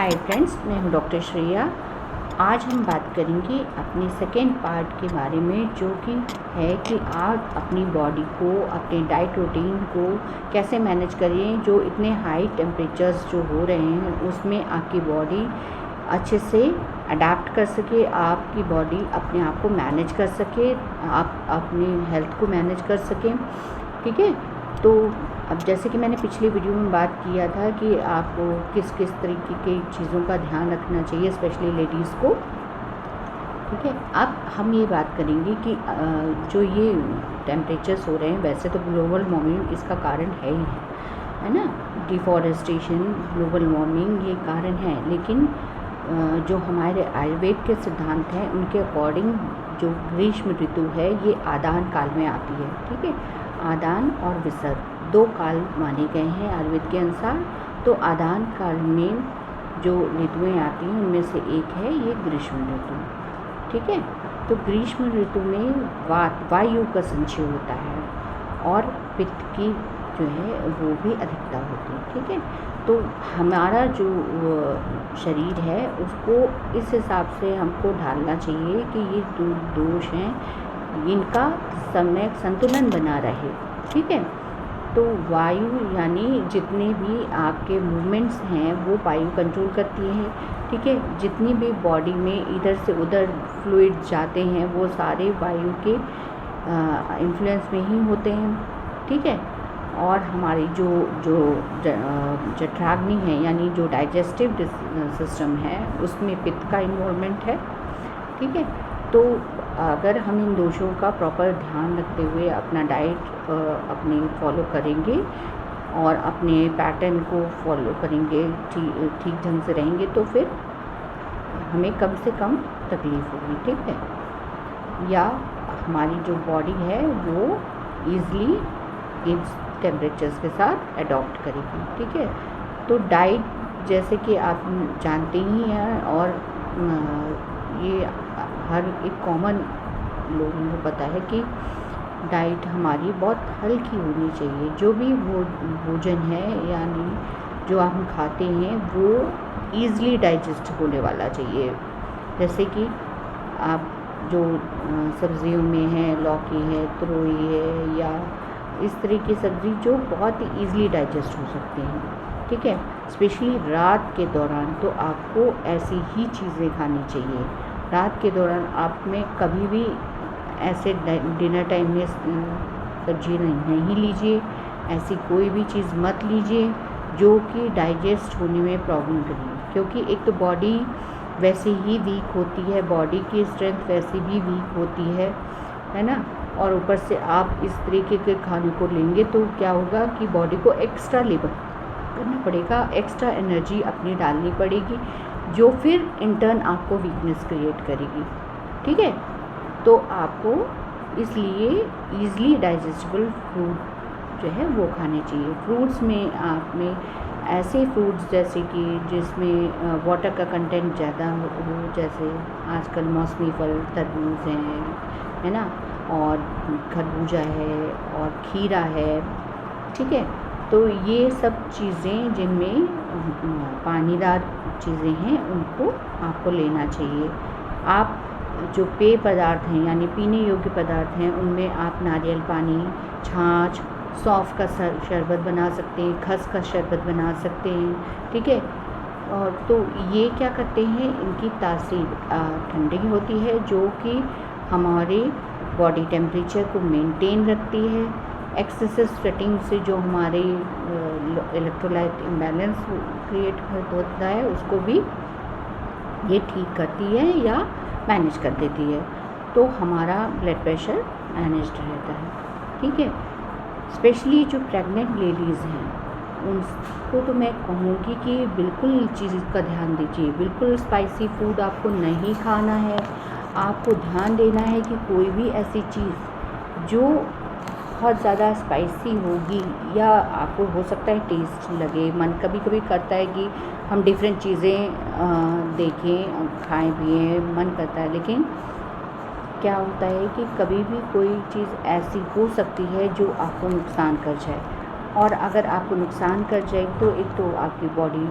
Hi friends, मैं हूं doctor Shreya. आज हम बात करेंगे अपने सेकेंड पार्ट के बारे में, जो कि है कि आप अपनी बॉडी को, अपने डाइट रूटीन को कैसे मैनेज करें। जो इतने हाई टेम्परेचर्स जो हो रहे हैं उसमें आपकी बॉडी अच्छे से अडेप्ट कर सके, आपकी बॉडी अपने आप को मैनेज कर सके, आप अपनी हेल्थ को मैनेज कर सकें। ठीक है, तो अब जैसे कि मैंने पिछली वीडियो में बात किया था कि आपको किस किस तरीके की चीज़ों का ध्यान रखना चाहिए, स्पेशली लेडीज़ को। ठीक है, अब हम ये बात करेंगे कि जो ये टेम्परेचर्स हो रहे हैं, वैसे तो ग्लोबल वार्मिंग इसका कारण है ही है ना। डिफॉरेस्टेशन, ग्लोबल वार्मिंग ये कारण है, लेकिन जो हमारे आयुर्वेद के सिद्धांत हैं उनके अकॉर्डिंग जो ग्रीष्म ऋतु है ये आदान काल में आती है। ठीक है, आदान और विसर्ग दो काल माने गए हैं आयुर्वेद के अनुसार। तो आदान काल में जो ऋतुएँ आती हैं उनमें से एक है ये ग्रीष्म ऋतु। ठीक है, तो ग्रीष्म ऋतु में वायु का संचय होता है और पित्त की जो है वो भी अधिकता होती है। ठीक है, तो हमारा जो शरीर है उसको इस हिसाब से हमको ढालना चाहिए कि ये जो दोष हैं इनका समय संतुलन बना रहे। ठीक है, तो वायु यानी जितने भी आपके मूवमेंट्स हैं वो वायु कंट्रोल करती है। ठीक है, जितनी भी बॉडी में इधर से उधर फ्लूइड जाते हैं वो सारे वायु के इन्फ्लुएंस में ही होते हैं। ठीक है, और हमारी जो जो जठराग्नि है यानी जो डाइजेस्टिव सिस्टम है उसमें पित्त का इन्वॉल्वमेंट है। ठीक है, तो अगर हम इन दोषों का प्रॉपर ध्यान रखते हुए अपना डाइट अपने फॉलो करेंगे और अपने पैटर्न को फॉलो करेंगे, ठीक ढंग से रहेंगे, तो फिर हमें कम से कम तकलीफ होगी। ठीक है, या हमारी जो बॉडी है वो ईज़िली इन टेम्परेचर्स के साथ अडॉप्ट करेगी। ठीक है, तो डाइट जैसे कि आप जानते ही हैं और ये हर एक कॉमन लोगों को पता है कि डाइट हमारी बहुत हल्की होनी चाहिए। जो भी भोजन है यानी जो हम खाते हैं वो ईज़िली डाइजेस्ट होने वाला चाहिए। जैसे कि आप जो सब्जियों में है, लौकी है, तुरई है, या इस तरह की सब्ज़ी जो बहुत ही ईज़िली डाइजेस्ट हो सकते हैं। ठीक है, स्पेशली रात के दौरान तो आपको ऐसी ही चीज़ें खानी चाहिए। रात के दौरान आप में कभी भी ऐसे डिनर टाइम में सब्जी नहीं लीजिए, ऐसी कोई भी चीज़ मत लीजिए जो कि डाइजेस्ट होने में प्रॉब्लम करेगी, क्योंकि एक तो बॉडी वैसे ही वीक होती है, बॉडी की स्ट्रेंथ वैसे भी वीक होती है ना। और ऊपर से आप इस तरीके के खाने को लेंगे तो क्या होगा कि बॉडी को एक्स्ट्रा लेबर करना पड़ेगा, एक्स्ट्रा एनर्जी अपनी डालनी पड़ेगी, जो फिर इंटर्न आपको वीकनेस क्रिएट करेगी। ठीक है, तो आपको इसलिए ईज़िली डाइजेस्टेबल फ्रूट जो है वो खाने चाहिए। फ्रूट्स में आप में ऐसे फ्रूट्स जैसे कि जिसमें वाटर का कंटेंट ज़्यादा हो, जैसे आजकल मौसमी फल तरबूज हैं, है ना, और खरबूजा है और खीरा है। ठीक है, तो ये सब चीज़ें जिनमें पानीदार चीज़ें हैं उनको आपको लेना चाहिए। आप जो पेय पदार्थ हैं यानी पीने योग्य पदार्थ हैं उनमें आप नारियल पानी, छाछ, सौंफ का शरबत बना सकते हैं, खस का शरबत बना सकते हैं। ठीक है, और तो ये क्या करते हैं, इनकी तासीर ठंडी होती है जो कि हमारे बॉडी टेम्परेचर को मेंटेन रखती है। एक्सेसिव स्वेटिंग से जो हमारे इलेक्ट्रोलाइट इम्बैलेंस क्रिएट होता है उसको भी ये ठीक करती है या मैनेज कर देती है, तो हमारा ब्लड प्रेशर मैनेज्ड रहता है। ठीक है, स्पेशली जो प्रेग्नेंट लेडीज़ हैं उनको तो मैं कहूँगी कि बिल्कुल चीज़ का ध्यान दीजिए। बिल्कुल स्पाइसी फूड आपको नहीं खाना है। आपको ध्यान देना है कि कोई भी ऐसी चीज़ जो बहुत ज़्यादा स्पाइसी होगी या आपको हो सकता है टेस्ट लगे, मन कभी कभी करता है कि हम डिफरेंट चीज़ें देखें, खाएं पिएं, मन करता है, लेकिन क्या होता है कि कभी भी कोई चीज़ ऐसी हो सकती है जो आपको नुकसान कर जाए। और अगर आपको नुकसान कर जाए तो एक तो आपकी बॉडी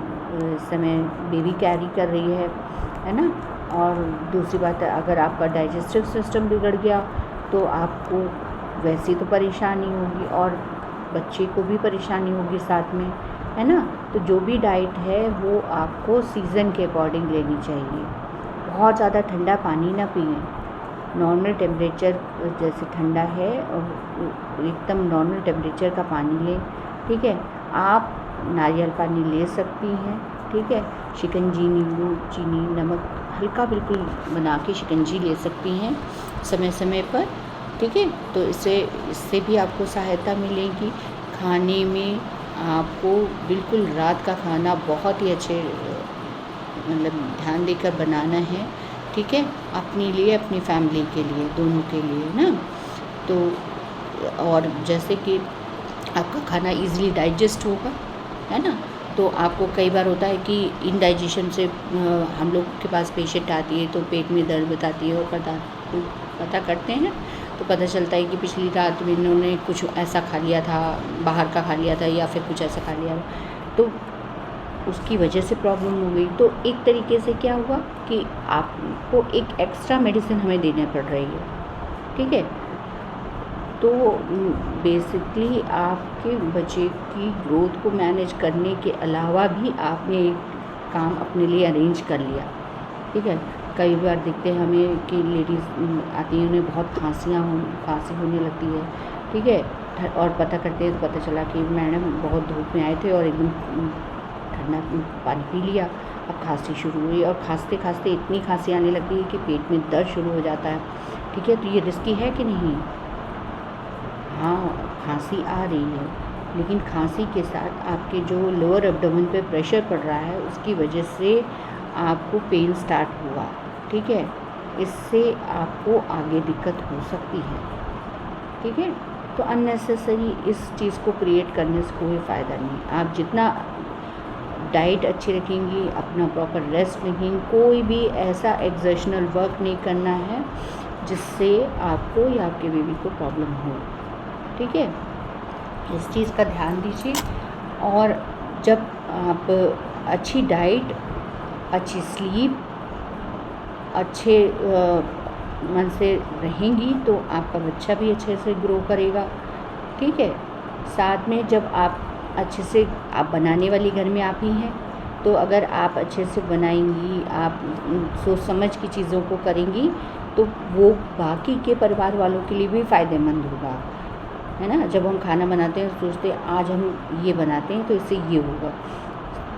समय बेबी कैरी कर रही है ना, और दूसरी बात है अगर आपका डाइजेस्टिव सिस्टम बिगड़ गया तो आपको वैसे तो परेशानी होगी और बच्चे को भी परेशानी होगी साथ में, है ना। तो जो भी डाइट है वो आपको सीज़न के अकॉर्डिंग लेनी चाहिए। बहुत ज़्यादा ठंडा पानी ना पिएं, नॉर्मल टेम्परेचर जैसे ठंडा है और एकदम नॉर्मल टेम्परेचर का पानी लें, ठीक है। आप नारियल पानी ले सकती हैं, ठीक है। शिकंजी, नींबू, चीनी, नमक हल्का बिल्कुल बना के शिकंजी ले सकती हैं समय समय पर, ठीक है। तो इससे भी आपको सहायता मिलेगी। खाने में आपको बिल्कुल रात का खाना बहुत ही अच्छे मतलब ध्यान देकर बनाना है, ठीक है, अपने लिए अपनी फैमिली के लिए, दोनों के लिए ना। तो और जैसे कि आपका खाना इजीली डाइजेस्ट होगा, है ना। तो आपको कई बार होता है कि इनडाइजेशन से हम लोग के पास पेशेंट आती है तो पेट में दर्द बताती है और पता करते हैं तो पता चलता है कि पिछली रात में इन्होंने कुछ ऐसा खा लिया था, बाहर का खा लिया था या फिर कुछ ऐसा खा लिया था, तो उसकी वजह से प्रॉब्लम हो गई। तो एक तरीके से क्या हुआ कि आपको एक एक्स्ट्रा मेडिसिन हमें देना पड़ रही है, ठीक है। तो बेसिकली आपके बच्चे की ग्रोथ को मैनेज करने के अलावा भी आपने एक काम अपने लिए अरेंज कर लिया, ठीक है। कई बार देखते हैं हमें कि लेडीज़ आती हैं, उन्हें बहुत खांसी होने लगती है, ठीक है, और पता करते हैं तो पता चला कि मैडम बहुत धूप में आए थे और एकदम ठंडा पानी पी लिया, अब खांसी शुरू हुई और खांसते खांसते इतनी खांसी आने लगती है कि पेट में दर्द शुरू हो जाता है, ठीक है। तो ये रिस्की है कि नहीं? हाँ, खांसी आ रही है, लेकिन खांसी के साथ आपके जो लोअर एब्डोमेन पे प्रेशर पड़ रहा है उसकी वजह से आपको पेन स्टार्ट हुआ, ठीक है। इससे आपको आगे दिक्कत हो सकती है, ठीक है। तो अननेसेसरी इस चीज़ को क्रिएट करने से कोई फ़ायदा नहीं। आप जितना डाइट अच्छी रखेंगी, अपना प्रॉपर रेस्ट लेंगी, कोई भी ऐसा एक्सर्शनल वर्क नहीं करना है जिससे आपको या आपके बेबी को प्रॉब्लम हो, ठीक है। इस चीज़ का ध्यान दीजिए। और जब आप अच्छी डाइट, अच्छी स्लीप, अच्छे मन से रहेंगी तो आपका बच्चा भी अच्छे से ग्रो करेगा, ठीक है। साथ में जब आप अच्छे से, आप बनाने वाली घर में आप ही हैं, तो अगर आप अच्छे से बनाएंगी, आप सोच समझ की चीज़ों को करेंगी तो वो बाकी के परिवार वालों के लिए भी फ़ायदेमंद होगा, है ना। जब हम खाना बनाते हैं सोचते हैं आज हम ये बनाते हैं तो इससे ये होगा,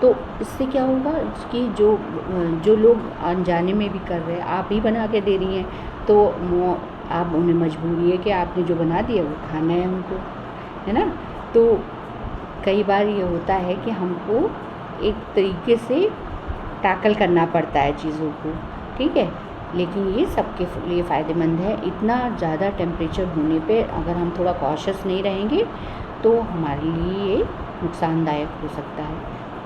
तो इससे क्या होगा कि जो लोग अनजाने में भी कर रहे हैं, आप ही बना के दे रही हैं, तो आप उन्हें मजबूरी है कि आपने जो बना दिया वो खाना है उनको, है ना। तो कई बार ये होता है कि हमको एक तरीके से टैकल करना पड़ता है चीज़ों को, ठीक है, लेकिन ये सबके लिए फ़ायदेमंद है। इतना ज़्यादा टेम्परेचर होने पे अगर हम थोड़ा कॉशियस नहीं रहेंगे तो हमारे लिए ये नुकसानदायक हो सकता है,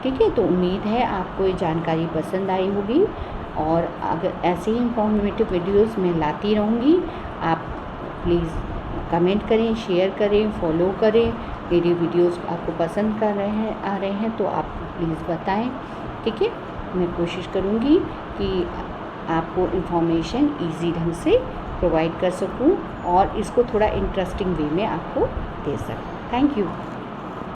ठीक है। तो उम्मीद है आपको ये जानकारी पसंद आई होगी और अगर ऐसे ही इंफॉर्मेटिव वीडियोस मैं लाती रहूँगी। आप प्लीज़ कमेंट करें, शेयर करें, फॉलो करें। मेरी वीडियोस आपको पसंद आ रहे हैं तो आप प्लीज़ बताएं, ठीक है। मैं कोशिश करूँगी कि आपको इन्फॉर्मेशन ईजी ढंग से प्रोवाइड कर सकूँ और इसको थोड़ा इंटरेस्टिंग वे में आपको दे सकूँ। Thank you.